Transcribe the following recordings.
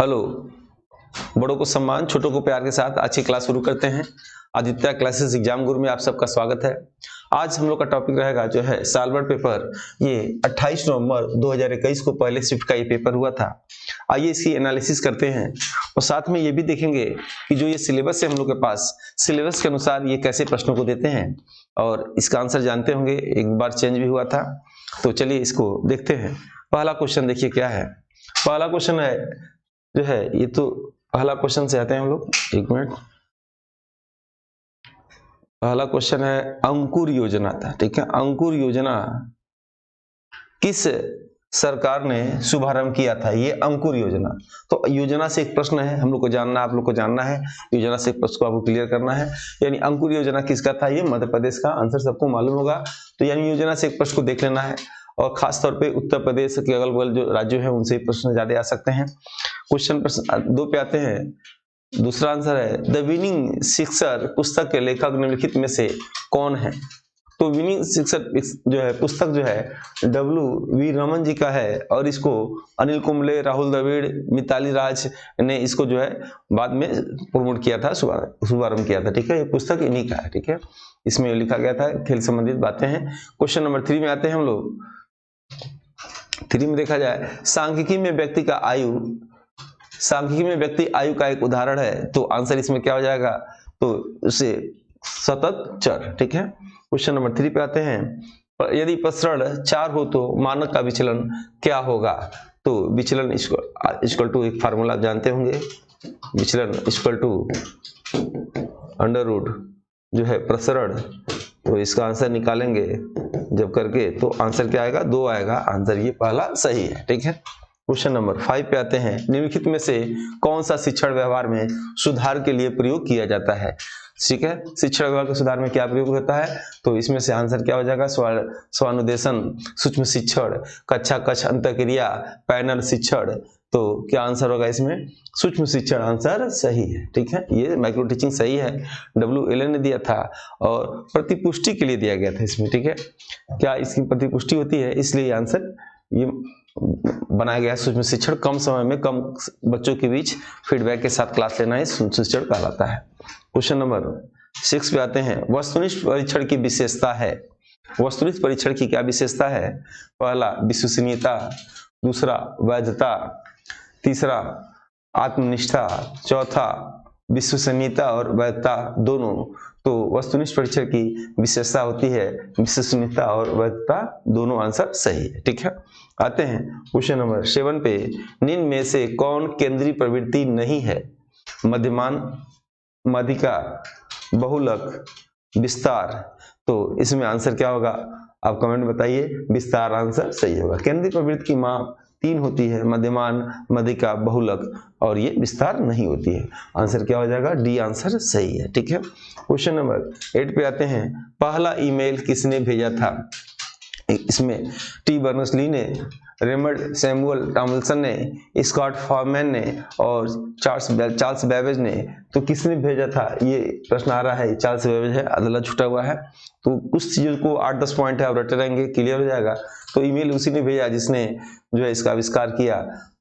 Hello. बड़ों को सम्मान, छोटों को प्यार के साथ आज की क्लास शुरू करते हैं। आदित्य क्लासेस एग्जाम गुरु में आप सबका स्वागत है। आज हम लोग का टॉपिक रहेगा जो है साल भर पेपर। ये 28 नवंबर 2021 को पहले शिफ्ट का ये पेपर हुआ था। आइए इसकी एनालिसिस करते हैं और साथ में ये भी देखेंगे कि जो ये सिलेबस है हम लोग के पास, सिलेबस के अनुसार ये कैसे प्रश्नों को देते हैं और इसका आंसर जानते होंगे, एक बार चेंज भी हुआ था। तो चलिए इसको देखते हैं। पहला क्वेश्चन देखिए क्या है। पहला क्वेश्चन है जो है, ये तो पहला क्वेश्चन से आते हैं हम लोग। एक मिनट। पहला क्वेश्चन है अंकुर योजना था, ठीक है। अंकुर योजना किस सरकार ने शुभारंभ किया था? ये अंकुर योजना। तो योजना से एक प्रश्न है, हम लोग को जानना, आप लोग को जानना है। योजना से एक प्रश्न को आपको क्लियर करना है। यानी अंकुर योजना किसका था? ये मध्य प्रदेश का। आंसर सबको मालूम होगा। तो यानी योजना से एक प्रश्न को देख लेना है और खास तौर पे उत्तर प्रदेश के अगल बगल जो राज्य है उनसे प्रश्न ज्यादा आ सकते हैं। क्वेश्चन प्रश्न 2 पे आते हैं। दूसरा आंसर है द विनिंग सिक्सर पुस्तक के लेखक निम्नलिखित में से कौन है? तो विनिंग सिक्सर जो है पुस्तक जो है W.V. रमन जी का है और इसको अनिल कुंबले, राहुल द्रविड़, मिताली राज ने इसको जो है बाद में प्रमोट किया था, शुभारंभ किया था, ठीक है। ये पुस्तक इन्हीं का है, ठीक है। इसमें लिखा गया था खेल संबंधित बातें हैं। क्वेश्चन नंबर 3 में आते हैं हम लोग। 3 में देखा जाए सांख्यिकी में व्यक्ति का आयु, सांख्यिकी में व्यक्ति आयु का एक उदाहरण है। तो आंसर इसमें क्या हो जाएगा? तो उसे सतत चर, ठीक है। क्वेश्चन नंबर 3 पे आते हैं। यदि प्रसरण 4 हो तो मानक का विचलन क्या होगा? तो विचलन इक्वल टू एक फार्मूला जानते होंगे, विचलन इक्वल टू अंडर रूट जो है प्रसरण। तो इसका आंसर निकालेंगे जब करके तो आंसर क्या आएगा? 2 आएगा। आंसर ये पहला सही है, ठीक है। क्वेश्चन नंबर 5 पे आते हैं। निम्नलिखित में से कौन सा शिक्षण व्यवहार में सुधार के लिए प्रयोग किया जाता है? ठीक है, शिक्षण व्यवहार के सुधार में क्या प्रयोग होता है? तो इसमें से आंसर क्या हो जाएगा? स्वानुदेशन, सूक्ष्म शिक्षण, कक्षा कक्ष अंतःक्रिया, पैनल शिक्षण। तो क्या आंसर होगा इसमें? सूक्ष्म शिक्षण आंसर सही है, ठीक है। ये माइक्रो टीचिंग सही है, WLN ने दिया था और प्रतिपुष्टि के लिए दिया गया था इसमें, ठीक है। क्या इसकी प्रतिपुष्टि होती है? इसलिए आंसर ये बनाया गया। सूक्ष्म शिक्षण कम समय में कम बच्चों के बीच फीडबैक के साथ क्लास लेना ही सूक्ष्म शिक्षण कहलाता है। क्वेश्चन नंबर 6 पे आते हैं। वस्तुनिष्ठ परीक्षण की विशेषता है। वस्तुनिष्ठ परीक्षण की क्या विशेषता है? पहला विश्वसनीयता, दूसरा वैधता, तीसरा आत्मनिष्ठा, चौथा विश्वसनीयता और वैधता दोनों। तो वस्तुनिष्ठ परीक्षण की विशेषता होती है विश्वसनीयता और वैधता दोनों। आंसर सही है, ठीक है। आते हैं क्वेश्चन नंबर 7 पे। निम्न में से कौन केंद्रीय प्रवृत्ति नहीं है? मध्यमान, माध्यिका, बहुलक, विस्तार। तो इसमें आंसर क्या होगा? आप कमेंट बताइए। विस्तार आंसर सही होगा। केंद्रीय प्रवृत्ति की माप 3 होती है, मध्यमान, माध्यिका, बहुलक, और ये विस्तार नहीं होती है। आंसर क्या हो जाएगा? डी आंसर सही है, ठीक है। क्वेश्चन नंबर 8 पे आते हैं। पहला ईमेल किसने भेजा था? इसमें टी बर्नर्स-ली ने, रेमंड सैमुअल टॉमलिंसन ने, स्कॉट फॉरमैन ने और चार्ल्स बेबेज ने। तो किसने भेजा था? ये प्रश्न आ रहा है। चार्ल्स बेबेज है, अदला छूटा हुआ है। तो कुछ चीजों को 8-10 पॉइंट है, आप रटे रहेंगे, क्लियर हो जाएगा। तो ईमेल उसी ने भेजा जिसने जो है इसका आविष्कार किया।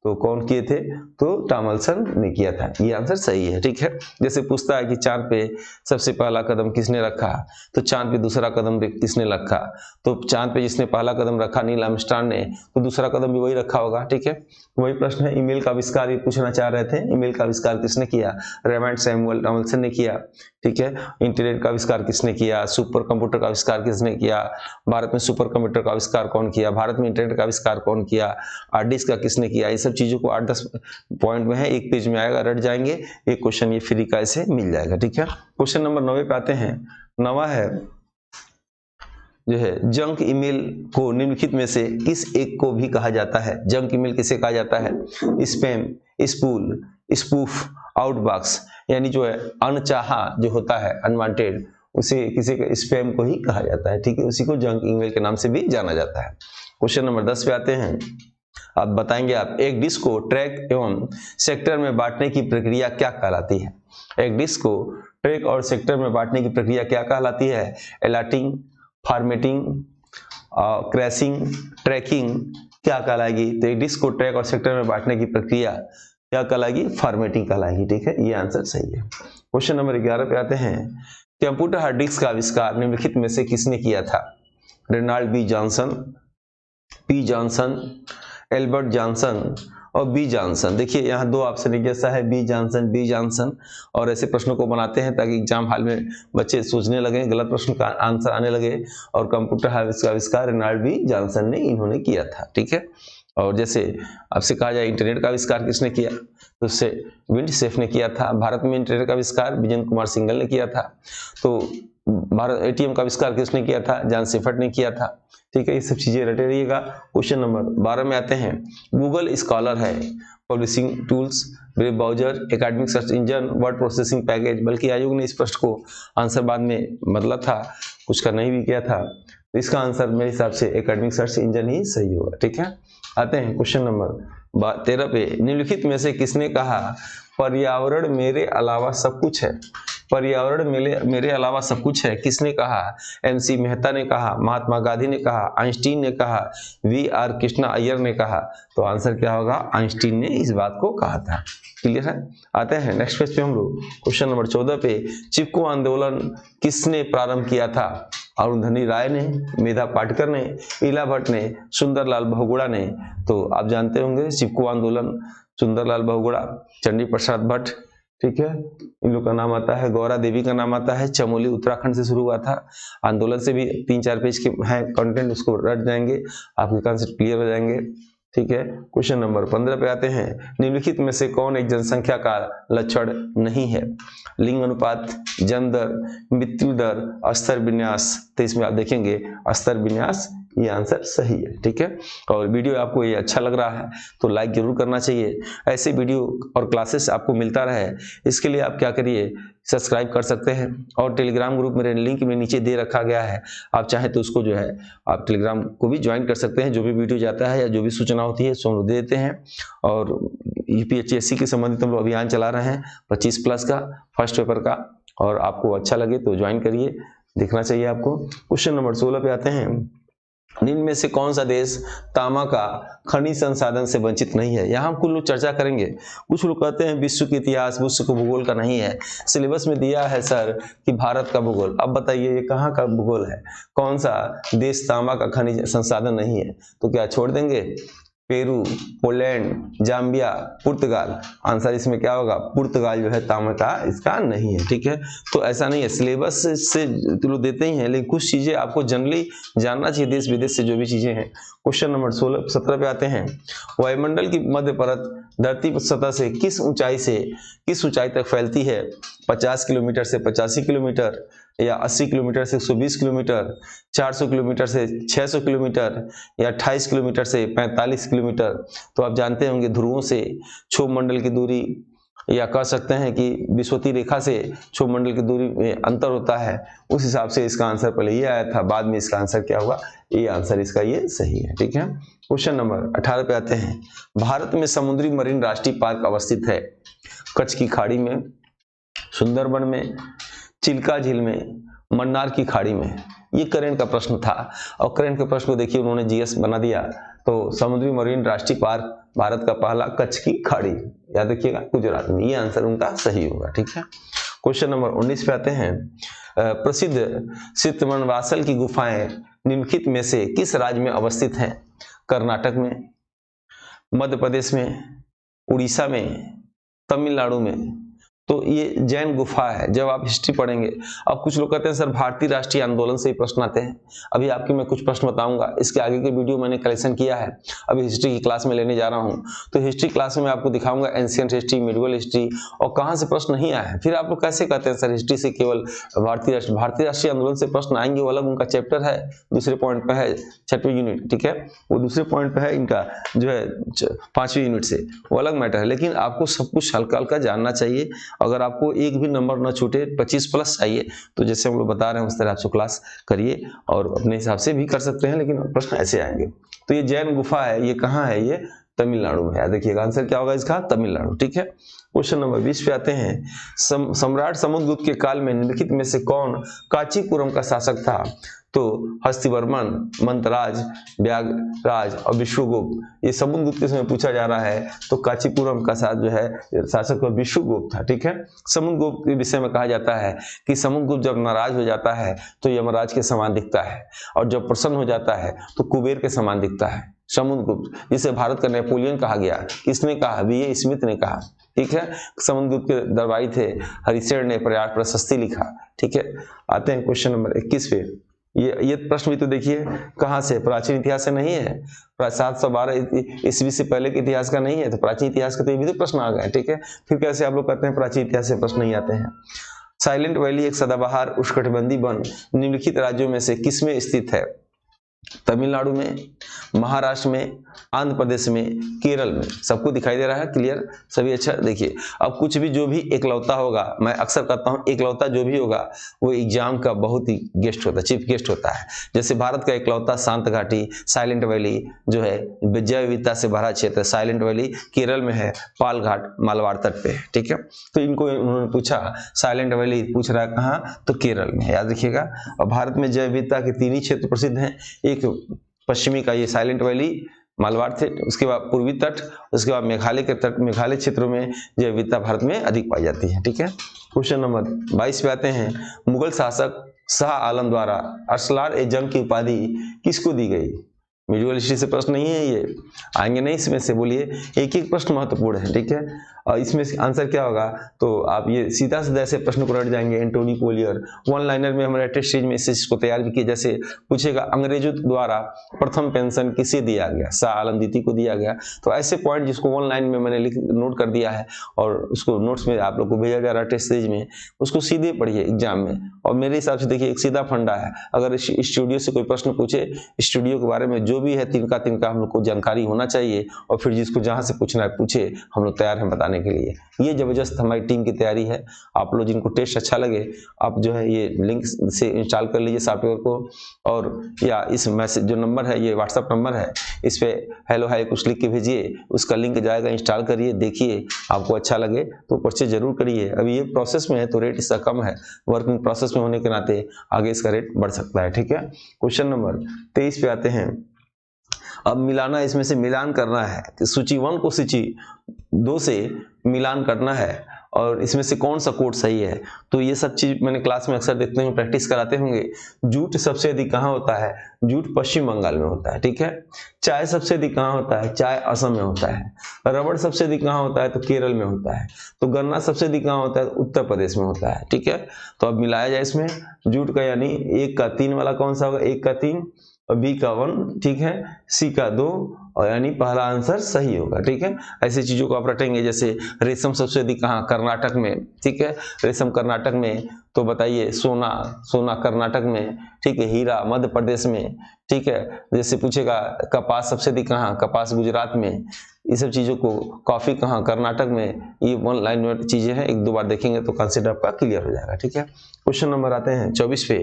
तो कौन किए थे? तो टॉमलिंसन ने किया था। ये आंसर सही है, ठीक है। जैसे पूछता है कि चांद पे सबसे पहला कदम किसने रखा? तो चांद पे दूसरा कदम किसने रखा? तो चांद पे जिसने पहला कदम रखा नील आर्मस्ट्रांग ने, तो दूसरा कदम भी वही रखा होगा, ठीक है। वही प्रश्न है। ईमेल का आविष्कार ये पूछना चाह रहे थे। ईमेल का आविष्कार किसने किया? रेमंड सैमुअल टॉमलिंसन ने किया, ठीक है। इंटरनेट का आविष्कार किसने किया? सुपर कंप्यूटर का आविष्कार किसने किया? भारत में सुपर कंप्यूटर का आविष्कार कौन किया? भारत में इंटरनेट का आविष्कार कौन किया? हार्ड डिस्क का किसने किया? ये सब चीजों को 8-10 पॉइंट में है, एक पेज में आएगा, रट जाएंगे। एक क्वेश्चन ये फ्री का ऐसे मिल जाएगा, ठीक है। क्वेश्चन नंबर 9 पे आते हैं। 9वां है जो है जंक ईमेल को निम्नलिखित में से किस एक को भी कहा जाता है? जंक ईमेल किसे कहा जाता है? Spam, spool, spoof, outbox. यानी जो है अनचाहा जो होता है, अनवांटेड, उसे किसी के स्पैम को ही कहा जाता है, ठीक है। उसी को जंक ईमेल के नाम से भी जाना जाता है। क्वेश्चन नंबर 10 पे आते हैं। आप बताएंगे आप एक डिस्क को ट्रैक एवं सेक्टर में बांटने की प्रक्रिया क्या कहलाती है? एक डिस्क को ट्रैक और सेक्टर में बांटने की प्रक्रिया क्या कहलाती है? अलॉटिंग, फॉर्मेटिंग, क्रैशिंग, ट्रैकिंग क्या कहलाएगी? तो एक डिस्क को ट्रैक और सेक्टर में बांटने की प्रक्रिया क्या कहलाएगी, फॉर्मेटिंग कहलाएगी। ठीक है, ये आंसर सही है। क्वेश्चन नंबर 11 पे आते हैं। कंप्यूटर हार्ड डिस्क का आविष्कार निम्नलिखित में से किसने किया था? Reynold B Johnson, P Johnson, Albert Johnson और बी जॉनसन। देखिए यहाँ दो ऑप्शन एक जैसा है, बी जॉनसन, बी जॉनसन, और ऐसे प्रश्नों को बनाते हैं ताकि एग्जाम हाल में बच्चे सोचने लगे, गलत प्रश्न का आंसर आने लगे। और कंप्यूटर हार्ड डिस्क का आविष्कार रेनाल्ड बी जॉनसन ने इन्होंने किया था। ठीक है, और जैसे आपसे कहा जाए इंटरनेट का आविष्कार किसने किया, तो उससे विंडसेफ ने किया था। भारत में इंटरनेट का आविष्कार विजय कुमार सिंघल ने किया था। तो भारत एटीएम का आविष्कार किसने किया था, जॉन सेफर्ट ने किया था। ठीक है, ये सब चीजें रटे रहिएगा। क्वेश्चन नंबर 12 में आते हैं। गूगल स्कॉलर है publishing tools, web browser, academic search engine, word processing package. बल्कि आयोग ने इस प्रश्न को आंसर बाद में बदला था, कुछ का नहीं भी किया था। तो इसका आंसर मेरे हिसाब से एकेडमिक सर्च इंजन ही सही होगा। ठीक है, आते हैं क्वेश्चन नंबर 13 पे। निम्नलिखित में से किसने कहा पर्यावरण मेरे अलावा सब कुछ है? पर्यावरण मेरे अलावा सब कुछ है, किसने कहा? एमसी मेहता ने कहा, महात्मा गांधी ने कहा, आइंस्टीन ने कहा, वी.आर. कृष्णा अय्यर ने कहा। तो आंसर क्या होगा? आइंस्टीन ने इस बात को कहा था। क्लियर है? आते हैं नेक्स्ट पेज पे हम लोग। क्वेश्चन नंबर 14 पे। चिपको आंदोलन किसने प्रारंभ किया था? अरुणधनी राय ने, मेधा पाटकर ने, इला भट्ट ने, सुंदरलाल बहुगुणा ने। तो आप जानते होंगे चिपको आंदोलन, सुंदरलाल बहुगुणा, चंडी प्रसाद भट्ट। ठीक है, इन लोग का नाम आता है, गौरा देवी का नाम आता है। चमोली उत्तराखंड से शुरू हुआ था। आंदोलन से भी 3-4 पेज के हैं कंटेंट, उसको रट जाएंगे, आपके कॉन्सेप्ट क्लियर हो जाएंगे। ठीक है, क्वेश्चन नंबर 15 पे आते हैं। निम्नलिखित में से कौन एक जनसंख्या का लक्षण नहीं है? लिंग अनुपात, जन्म दर, मृत्यु दर, स्तर विन्यास। तो इसमें आप देखेंगे स्तर विन्यास, ये आंसर सही है। ठीक है, और वीडियो आपको ये अच्छा लग रहा है तो लाइक जरूर करना चाहिए। ऐसे वीडियो और क्लासेस आपको मिलता रहे, इसके लिए आप क्या करिए, सब्सक्राइब कर सकते हैं। और टेलीग्राम ग्रुप मेरे लिंक में नीचे दे रखा गया है, आप चाहें तो उसको जो है आप टेलीग्राम को भी ज्वाइन कर सकते हैं। जो भी वीडियो जाता है या जो भी सूचना होती है सो दे देते हैं। और यूपीएससी के संबंधित हम लोग अभियान चला रहे हैं 25+ का, फर्स्ट पेपर का, और आपको अच्छा लगे तो ज्वाइन करिए, देखना चाहिए आपको। क्वेश्चन नंबर 16 पे आते हैं। निम्न में से कौन सा देश तांबा का खनिज संसाधन से वंचित नहीं है? यहाँ हम कुछ लोग चर्चा करेंगे। कुछ लोग कहते हैं विश्व के इतिहास, विश्व के भूगोल का नहीं है, सिलेबस में दिया है सर कि भारत का भूगोल। अब बताइए ये कहाँ का भूगोल है? कौन सा देश तांबा का खनिज संसाधन नहीं है? तो क्या छोड़ देंगे? पेरू, पोलैंड, जाम्बिया, पुर्तगाल। आंसर इसमें क्या होगा? पुर्तगाल जो है तांबा का इसका नहीं है। ठीक है, तो ऐसा नहीं है, सिलेबस से तो देते ही हैं, लेकिन कुछ चीजें आपको जनरली जानना चाहिए, देश विदेश से जो भी चीजें हैं। क्वेश्चन नंबर 17 पे आते हैं। वायुमंडल की मध्य परत धरती सतह से किस ऊंचाई तक फैलती है? 50 किलोमीटर से 85 किलोमीटर, या 80 किलोमीटर से 120 किलोमीटर, 400 किलोमीटर से 600 किलोमीटर, या 28 किलोमीटर से 45 किलोमीटर। तो आप जानते होंगे ध्रुवों से क्षोभ मंडल की दूरी, या कह सकते हैं कि विषुवतीय रेखा से क्षोभ मंडल की दूरी में अंतर होता है, उस हिसाब से इसका आंसर पहले ये आया था, बाद में इसका आंसर क्या हुआ? ये आंसर इसका ये सही है। ठीक है, क्वेश्चन नंबर 18 पे आते हैं। भारत में समुद्री मरीन राष्ट्रीय पार्क अवस्थित है? कच्छ की खाड़ी में, सुंदरबन में, चिल्का झील में, मन्नार की खाड़ी में। ये करंट का प्रश्न था, और करंट के प्रश्न को देखिए उन्होंने जीएस बना दिया। तो समुद्री मरीन राष्ट्रीय पार्क भारत का पहला कच्छ की खाड़ी, याद रखिएगा, गुजरात में। ये आंसर उनका सही होगा। ठीक है, क्वेश्चन नंबर 19 पे आते हैं। प्रसिद्ध सित्रमनवासल की गुफाएं निम्नलिखित में से किस राज्य में अवस्थित हैं? कर्नाटक में, मध्य प्रदेश में, उड़ीसा में, तमिलनाडु में। तो ये जैन गुफा है, जब आप हिस्ट्री पढ़ेंगे। अब कुछ लोग कहते हैं सर भारतीय राष्ट्रीय आंदोलन से ही प्रश्न आते हैं। अभी आपके मैं कुछ प्रश्न बताऊंगा, इसके आगे के वीडियो मैंने कलेक्शन किया है, अभी हिस्ट्री की क्लास में लेने जा रहा हूं। तो हिस्ट्री क्लास में मैं आपको दिखाऊंगा एंशिएंट हिस्ट्री, मिडिवल हिस्ट्री, और कहां से प्रश्न नहीं आए हैं। फिर आप लोग कैसे कहते हैं सर हिस्ट्री से केवल भारतीय राष्ट्रीय आंदोलन से प्रश्न आएंगे? वो अलग उनका चैप्टर है, दूसरे पॉइंट पे है 6वीं यूनिट। ठीक है, वो दूसरे पॉइंट पे है इनका जो है 5वीं यूनिट से, वो अलग मैटर है। लेकिन आपको सब कुछ हल्का हल्का जानना चाहिए। अगर आपको एक भी नंबर न छूटे, 25+ चाहिए, तो जैसे हम लोग बता रहे हैं उस तरह आप क्लास करिए, और अपने हिसाब से भी कर सकते हैं, लेकिन प्रश्न ऐसे आएंगे। तो ये जैन गुफा है, ये कहाँ है? ये तमिलनाडु में है। देखिएगा आंसर क्या होगा इसका? तमिलनाडु। ठीक है, क्वेश्चन नंबर 20 पे आते हैं। सम्राट समुद्रगुप्त के काल में निम्नलिखित में से कौन कांचीपुरम का शासक था? तो हस्तिवर्मन, मंतराज, व्यागराज और विष्णुगुप्त, ये समुद्रगुप्त के समय पूछा जा रहा है तो कांचीपुरम का जो है शासक विष्णुगुप्त था। ठीक है, समुद्रगुप्त के विषय में कहा जाता है कि समुद्रगुप्त जब नाराज हो जाता है तो यमराज के समान दिखता है, और जब प्रसन्न हो जाता है तो कुबेर के समान दिखता है। समुद्रगुप्त, जिसे भारत का नेपोलियन कहा गया, किसने कहा? वी.ए. स्मिथ ने कहा। ठीक है, समुद्रगुप्त के दरबारी थे, हरिशेर ने प्रशस्ति लिखा। ठीक है, आते हैं क्वेश्चन नंबर 21 पे। ये प्रश्न भी तो देखिए कहाँ से, प्राचीन इतिहास से नहीं है, 712 ईस्वी से पहले के इतिहास का नहीं है, तो प्राचीन इतिहास का तो ये भी तो प्रश्न आ गए। ठीक है, फिर कैसे आप लोग कहते हैं प्राचीन इतिहास से प्रश्न नहीं आते हैं? साइलेंट वैली एक सदाबहार उष्णकटिबंधीय वन निम्नलिखित राज्यों में से किसमें स्थित है? तमिलनाडु में, महाराष्ट्र में, आंध्र प्रदेश में, केरल में। सबको दिखाई दे रहा है? क्लियर सभी? अच्छा देखिए, अब कुछ भी जो भी एकलौता होगा, मैं अक्सर कहता हूं एकलौता जो भी होगा वो एग्जाम का बहुत ही गेस्ट होता है, चीफ गेस्ट होता है। जैसे भारत का एकलौता शांत घाटी साइलेंट वैली जो है जैव विविधता से भरा क्षेत्र साइलेंट वैली केरल में है, पाल घाट मालवाड़ तट पे। ठीक है, तो इनको उन्होंने पूछा साइलेंट वैली पूछ रहा है कहाँ, तो केरल में, याद रखिएगा। और भारत में जैव विविधता के 3 ही क्षेत्र प्रसिद्ध हैं, एक पश्चिमी का ये साइलेंट वैली मालवाड़ थे, उसके बाद पूर्वी तट, उसके बाद मेघालय के तट, मेघालय क्षेत्रों में जैव विविधता भारत में अधिक पाई जाती है। ठीक है, क्वेश्चन नंबर 22 पे आते हैं। मुगल शासक शाह आलम द्वारा अर्सलार ए जंग की उपाधि किसको दी गई? मीडियल हिस्ट्री से प्रश्न नहीं है, ये आएंगे नहीं इसमें से, बोलिए। एक एक प्रश्न महत्वपूर्ण है। ठीक है, और इसमें आंसर क्या होगा, तो आप ये सीधा सीधा ऐसे प्रश्न को रट जाएंगे। एंटोनी कोलियर वन लाइनर में हमारे टेस्ट सीरीज में इस चीज को तैयार भी किया। जैसे पूछेगा अंग्रेजों द्वारा प्रथम पेंशन किसे दिया गया? शाह आलम द्वितीय को दिया गया। तो ऐसे पॉइंट जिसको वन लाइन में मैंने नोट कर दिया है और उसको नोट्स में आप लोग को भेजा जा रहा है टेस्ट सीरीज में, उसको सीधे पढ़िए एग्जाम में। और मेरे हिसाब से देखिए एक सीधा फंडा है, अगर स्टूडियो से कोई प्रश्न पूछे, स्टूडियो के बारे में जो भी है तिनका तिनका हम लोग को जानकारी होना चाहिए, और फिर जिसको जहां से पूछना है पूछे, हम लोग तैयार हैं बताने के लिए। ये जबरदस्त हमारी टीम की तैयारी है। आप लोग जिनको टेस्ट अच्छा लगे, आप जो है ये लिंक से इंस्टॉल कर लीजिए सॉफ्टवेयर को, और या इस मैसेज जो नंबर है, ये व्हाट्सएप नंबर है, इस पे हेलो हाय कुछ लिख के भेजिए, उसका लिंक जाएगा, इंस्टॉल करिए, देखिए आपको अच्छा लगे तो परचेज जरूर करिए। अभी ये प्रोसेस में है तो रेट इसका कम है, वर्किंग प्रोसेस में होने के नाते आगे इसका रेट बढ़ सकता है। ठीक है, क्वेश्चन नंबर 23 पे आते हैं। अब मिलाना, इसमें से मिलान करना है कि सूची 1 को सूची 2 से मिलान करना है, और इसमें से कौन सा कोड सही है। तो ये सब चीज मैंने क्लास में अक्सर देखते हैं, प्रैक्टिस कराते होंगे। जूट सबसे अधिक कहाँ होता है? जूट पश्चिम बंगाल में होता है। ठीक है, चाय सबसे अधिक कहाँ होता है? चाय असम में होता है। रबड़ सबसे अधिक कहाँ होता है? तो केरल में होता है। तो गन्ना सबसे अधिक कहाँ होता है? उत्तर प्रदेश में होता है। ठीक है, तो अब मिलाया जाए इसमें जूट का, यानी 1 का 3 वाला कौन सा होगा? 1 का 3, और बी का 1, ठीक है, सी का 2, और यानी पहला आंसर सही होगा। ठीक है, ऐसी चीजों को आप रटेंगे। जैसे रेशम सबसे अधिक कहाँ? कर्नाटक में। ठीक है, रेशम कर्नाटक में, तो बताइए सोना कर्नाटक में। ठीक है, हीरा मध्य प्रदेश में। ठीक है, जैसे पूछेगा कपास सबसे अधिक कहाँ? कपास गुजरात में। ये सब चीजों को, कॉफी कहाँ? कर्नाटक में। ये वन लाइन में चीजें हैं, 1-2 बार देखेंगे तो कंसेप्ट आपका क्लियर हो जाएगा। ठीक है, क्वेश्चन नंबर आते हैं 24 पे।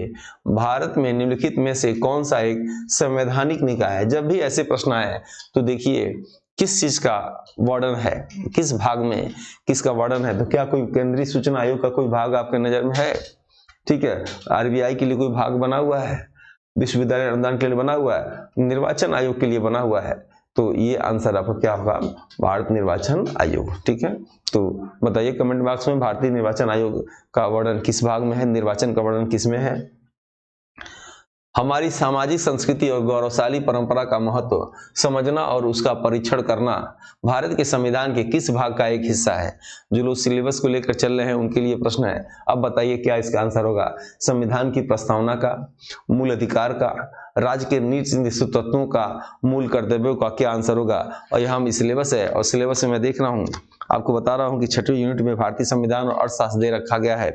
भारत में निम्नलिखित में से कौन सा एक संवैधानिक निकाय है? जब भी ऐसे प्रश्न आए तो देखिए किस चीज का वर्णन है, किस भाग में किसका वर्णन है। तो क्या कोई केंद्रीय सूचना आयोग का कोई भाग आपके नजर में है? ठीक है, आरबीआई के लिए कोई भाग बना हुआ है? विश्वविद्यालय अनुदान के लिए बना हुआ है? निर्वाचन आयोग के लिए बना हुआ है? तो ये आंसर आपका क्या होगा? भारत निर्वाचन आयोग। ठीक है, तो बताइए कमेंट बॉक्स में भारतीय निर्वाचन आयोग का वर्णन किस भाग में है, निर्वाचन का वर्णन किस में है। हमारी सामाजिक संस्कृति और गौरवशाली परंपरा का महत्व समझना और उसका परीक्षण करना भारत के संविधान के किस भाग का एक हिस्सा है? जो लोग सिलेबस को लेकर चल रहे हैं उनके लिए प्रश्न है। अब बताइए क्या इसका आंसर होगा? संविधान की प्रस्तावना का, मूल अधिकार का, राज्य के नीति तत्वों का, मूल कर्तव्यों का, क्या आंसर होगा? और यहाँ सिलेबस है, और सिलेबस में मैं देख रहा हूँ, आपको बता रहा हूं कि 6वीं यूनिट में भारतीय संविधान और अर्थशास्त्र दे रखा गया है,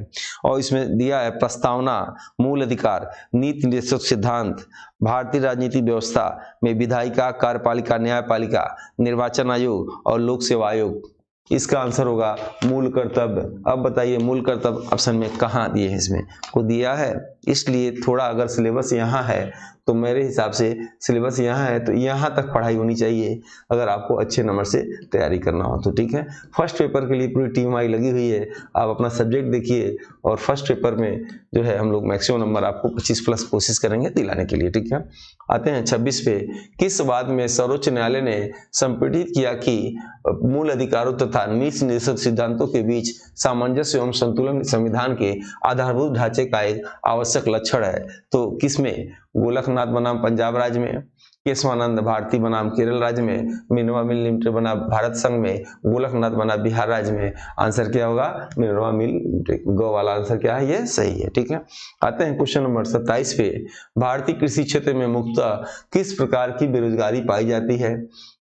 और इसमें दिया है प्रस्तावना, मूल अधिकार, नीति निर्देशक सिद्धांत, भारतीय राजनीतिक व्यवस्था में विधायिका, कार्यपालिका, न्यायपालिका, निर्वाचन आयोग और लोक सेवा आयोग। इसका आंसर होगा मूल कर्तव्य। अब बताइए मूल कर्तव्य ऑप्शन में कहाँ दिए हैं? इसमें को दिया है इसलिए थोड़ा अगर सिलेबस यहाँ है तो मेरे हिसाब से सिलेबस यहाँ है तो यहाँ तक पढ़ाई होनी चाहिए अगर आपको अच्छे नंबर से तैयारी करना हो तो, ठीक है। फर्स्ट पेपर के लिए पूरी टीम आई लगी हुई है, आप अपना सब्जेक्ट देखिए और फर्स्ट पेपर में जो है हम लोग मैक्सिमम नंबर आपको 25+ कोशिश करेंगे दिलाने के लिए, ठीक है। आते हैं 26 पे। किस बात में सर्वोच्च न्यायालय ने संपीड़ित किया कि मूल अधिकारों तथा नीति निर्देशक सिद्धांतों के बीच सामंजस्य एवं संतुलन संविधान के आधारभूत ढांचे का एक आवश्यक लक्षण है? तो किसमें? गोलकनाथ बनाम पंजाब राज्य में, केशवानंद भारती बनाम केरल राज्य में, मिनर्वा मिल लिमिटेड बना भारत संघ में, गोलकनाथ बना बिहार राज्य में। आंसर क्या होगा? Minerva mill limited. गो वाला आंसर क्या है? ये सही है, ठीक है। आते हैं क्वेश्चन नंबर 27 पे। भारतीय कृषि क्षेत्र में मुख्यतः किस प्रकार की बेरोजगारी पाई जाती है?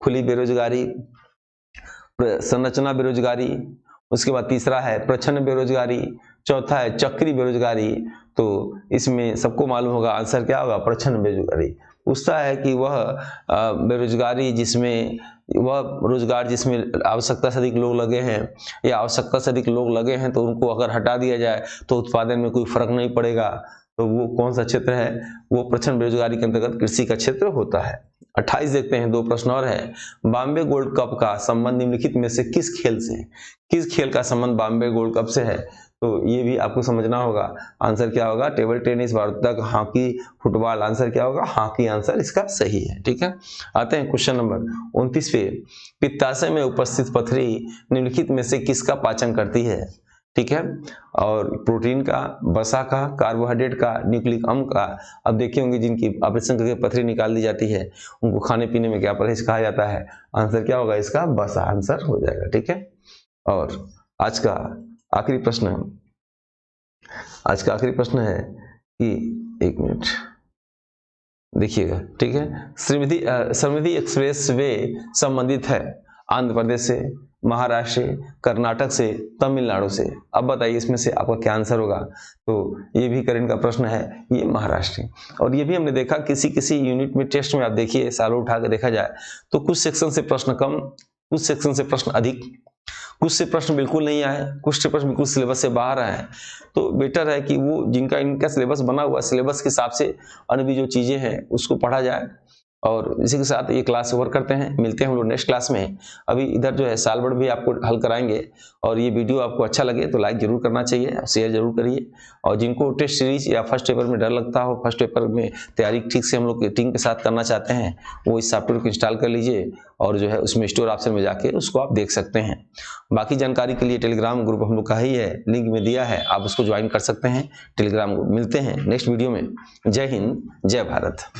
खुली बेरोजगारी, संरचना बेरोजगारी, उसके बाद तीसरा है प्रच्छन्न बेरोजगारी, चौथा है चक्री बेरोजगारी। तो इसमें सबको मालूम होगा आंसर क्या होगा? प्रच्छन्न बेरोजगारी। पूछता है कि वह बेरोजगारी जिसमें वह रोजगार जिसमें आवश्यकता से अधिक लोग लगे हैं या आवश्यकता से अधिक लोग लगे हैं तो उनको अगर हटा दिया जाए तो उत्पादन में कोई फर्क नहीं पड़ेगा, तो वो कौन सा क्षेत्र है? वो प्रच्छन्न बेरोजगारी के अंतर्गत कृषि का क्षेत्र होता है। 28 देखते हैं, 2 प्रश्न और है। बॉम्बे गोल्ड कप का संबंध निम्नलिखित में से किस खेल से? किस खेल का संबंध बॉम्बे गोल्ड कप से है? तो ये भी आपको समझना होगा। आंसर क्या होगा? Table tennis, Vartak, hockey, football. Answer क्या होगा? हॉकी आंसर इसका सही है, ठीक है। आते हैं क्वेश्चन नंबर 29 पे। पित्ताशय में उपस्थित पथरी निम्नलिखित में से किसका पाचन करती है? ठीक है। और प्रोटीन का, वसा का, कार्बोहाइड्रेट का, न्यूक्लिक अम्ल का। अब देखे होंगे जिनकी ऑपरेशन करके पथरी निकाल दी जाती है उनको खाने पीने में क्या परहेज कहा जाता है? आंसर क्या होगा इसका? वसा आंसर हो जाएगा, ठीक है। और आज का आखिरी प्रश्न है कि 1 मिनट देखिएगा, ठीक है। समृद्धि एक्सप्रेस वे संबंधित है आंध्र प्रदेश से, महाराष्ट्र से, कर्नाटक से, तमिलनाडु से। अब बताइए इसमें से आपका क्या आंसर होगा? तो ये भी करंट का प्रश्न है, ये महाराष्ट्र। और ये भी हमने देखा किसी यूनिट में टेस्ट में आप देखिए सालों उठा के देखा जाए तो कुछ सेक्शन से प्रश्न कम, कुछ सेक्शन से प्रश्न अधिक, कुछ से प्रश्न बिल्कुल नहीं आए, कुछ से प्रश्न बिल्कुल सिलेबस से बाहर आए। तो बेटर है कि वो जिनका इनका सिलेबस बना हुआ सिलेबस के हिसाब से अन्य भी जो चीजें हैं उसको पढ़ा जाए। और इसी के साथ ये क्लास ओवर करते हैं, मिलते हैं हम लोग नेक्स्ट क्लास में। अभी इधर जो है साल भर भी आपको हल कराएंगे। और ये वीडियो आपको अच्छा लगे तो लाइक जरूर करना चाहिए, शेयर जरूर करिए। और जिनको टेस्ट सीरीज या फर्स्ट पेपर में डर लगता हो, फर्स्ट पेपर में तैयारी ठीक से हम लोग टीम के साथ करना चाहते हैं, वो इस सॉफ्टवेयर को इंस्टॉल कर लीजिए और जो है उसमें स्टोर ऑप्शन में जाके उसको आप देख सकते हैं। बाकी जानकारी के लिए टेलीग्राम ग्रुप हम लोग का ही है, लिंक में दिया है, आप उसको ज्वाइन कर सकते हैं टेलीग्राम ग्रुप। मिलते हैं नेक्स्ट वीडियो में। जय हिंद, जय भारत।